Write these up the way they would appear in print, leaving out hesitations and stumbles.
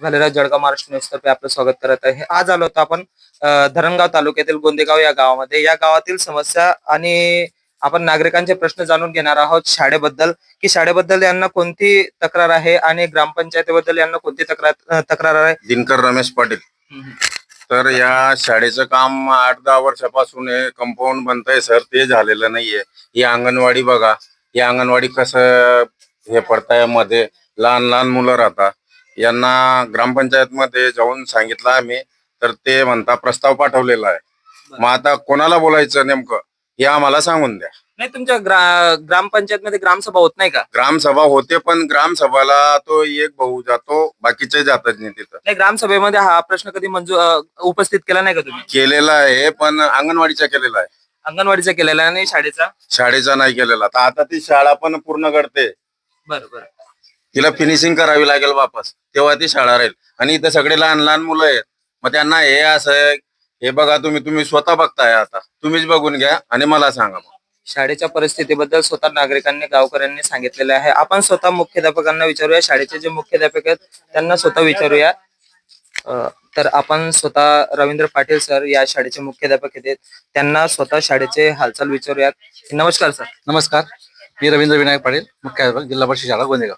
झालेला जळगाव महाराष्ट्र न्यूजतर्फे आपलं स्वागत करत आहे. आज आलो होतो आपण धरणगाव तालुक्यातील गोंदेगाव या गावामध्ये. या गावातील समस्या आणि आपण नागरिकांचे प्रश्न जाणून घेणार आहोत शाळेबद्दल, की शाळेबद्दल यांना कोणती तक्रार आहे आणि ग्रामपंचायतीबद्दल यांना कोणती तक्रार आहे. दिनकर रमेश पाटील. तर या शाळेचं काम 8-10 वर्षापासून हे कंपाऊंड बनतंय सर, ते झालेलं नाहीये. ही अंगणवाडी बघा, ही अंगणवाडी कसं हे पडताय मध्ये, लहान लहान मुलं राहतात. यांना ग्रामपंचायत मध्ये जाऊन सांगितलं आम्ही, तर ते म्हणता प्रस्ताव पाठवलेला आहे. मग आता कोणाला बोलायचं नेमकं हे आम्हाला सांगून द्या. नाही, तुमच्या ग्रामपंचायत मध्ये ग्रामसभा होत नाही का? ग्रामसभा होते, पण ग्रामसभाला तो एक भाऊ जातो, बाकीचे जातच नाही तिथं. नाही, ग्रामसभेमध्ये हा प्रश्न कधी उपस्थित केला नाही का तुम्ही? केलेला आहे, पण अंगणवाडीचा केलेला आहे. अंगणवाडीचा केलेला आणि शाळेचा नाही केलेला. तर आता ती शाळा पण पूर्ण करते, बरोबर. तिला फिनिशिंग करावी लागेल वापस, तेव्हा ती शाळा राहील. आणि इथं सगळे लहान लहान मुलं आहेत. मग त्यांना हे असं हे बघा, तुम्ही स्वतः बघताय, आता तुम्हीच बघून घ्या आणि मला सांगा. शाळेच्या परिस्थितीबद्दल स्वतः नागरिकांनी, गावकऱ्यांनी सांगितलेले आहे. आपण स्वतः मुख्याध्यापकांना विचारूया, शाळेचे जे मुख्याध्यापक आहेत त्यांना स्वतः विचारूया. तर आपण स्वतः रवींद्र पाटील सर या शाळेचे मुख्याध्यापक आहेत, त्यांना स्वतः शाळेचे हालचाल विचारूयात. नमस्कार सर. नमस्कार, मी रवींद्र विनायक पाटील, मुख्याध्यापक, जिल्हा परिषद शाळा गोंदेगाव.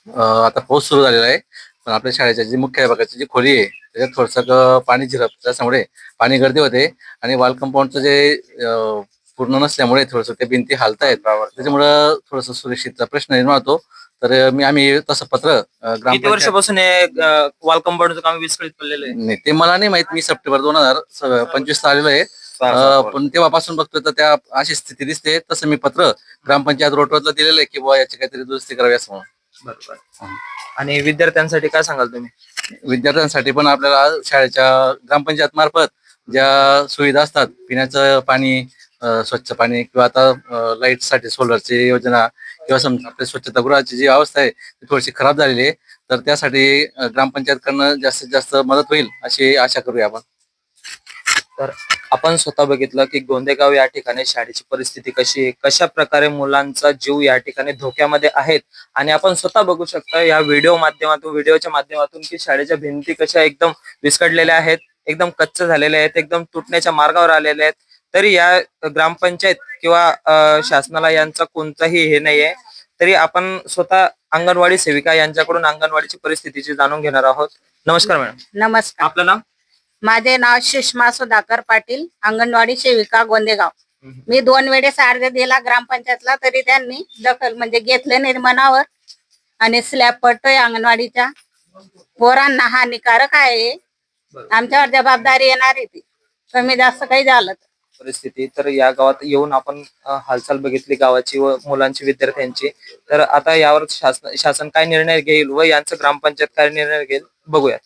आता पाऊस सुरू झालेला आहे, पण आपल्या शाळेच्या जी मुख्याध्यापकाची जी खोली आहे त्याच्यात थोडंसं पाणी झिरप, त्याच्यामुळे पाणी गर्दी होते आणि वॉल कंपाऊंडचं जे पूर्ण नसल्यामुळे थोडंसं ते भिंती हालतायत, त्याच्यामुळं थोडंसं सुरक्षितचा प्रश्न निर्माण होतो. तर आम्ही तसं पत्र किती वर्षापासून वॉल कंपाऊंडचं काम विस्कळीत पडलेलं आहे? नाही, ते मला नाही माहित. मी सप्टेंबर 2025 आलेलो आहे, पण तेव्हापासून बघतोय तर त्या अशी स्थिती दिसते. तसं मी पत्र ग्रामपंचायत रोडवरला दिलेलं आहे की बुवा याची काहीतरी दुरुस्ती करावी असं म्हणून. बरोबर. आणि विद्यार्थ्यांसाठी काय सांगाल तुम्ही? विद्यार्थ्यांसाठी पण आपल्याला शाळेच्या ग्रामपंचायत मार्फत ज्या सुविधा असतात, पिण्याचं पाणी, स्वच्छ पाणी, किंवा आता लाईट साठी सोलरची योजना, किंवा समजा आपल्या स्वच्छतागृहाची जी अवस्था आहे ती थोडीशी खराब झालेली आहे, तर त्यासाठी ग्रामपंचायतकडनं जास्तीत जास्त मदत होईल अशी आशा करूया आपण. तर आपण स्वतः बघितलं की गोंदेगाव या ठिकाणी शाळेची परिस्थिती कशी आहे, कशा प्रकारे मुलांचा जीव या ठिकाणी धोक्यामध्ये आहेत. आणि आपण स्वतः बघू शकता या व्हिडिओच्या माध्यमातून की शाळेच्या भिंती कशा एकदम विस्कटलेल्या आहेत, एकदम कच्च झालेल्या आहेत, एकदम तुटण्याच्या मार्गावर आलेल्या आहेत. तरी या ग्रामपंचायत किंवा शासनाला यांचा कोणताही हे नाहीये. तरी आपण स्वतः अंगणवाडी सेविका यांच्याकडून अंगणवाडीची परिस्थितीची जाणून घेणार आहोत. नमस्कार मॅडम. नमस्कार. आपलं नाव? माझे नाव सुषमा सुधाकर पाटील, अंगणवाडी सेविका गोंदेगाव. मी 2 वेळेस अर्ज दिला ग्रामपंचायतला, तरी त्यांनी दखल म्हणजे घेतले नाही मनावर. आणि स्लॅब पडतोय अंगणवाडीच्या, पोरांना हानिकारक आहे. आमच्यावर जबाबदारी येणार आहे ती, कमी जास्त काही झालं परिस्थिती. तर या गावात येऊन आपण हालचाल बघितली गावाची व मुलांची, विद्यार्थ्यांची. तर आता यावर शासन काय निर्णय घेईल व यांचं ग्रामपंचायत काय निर्णय घेईल बघूया.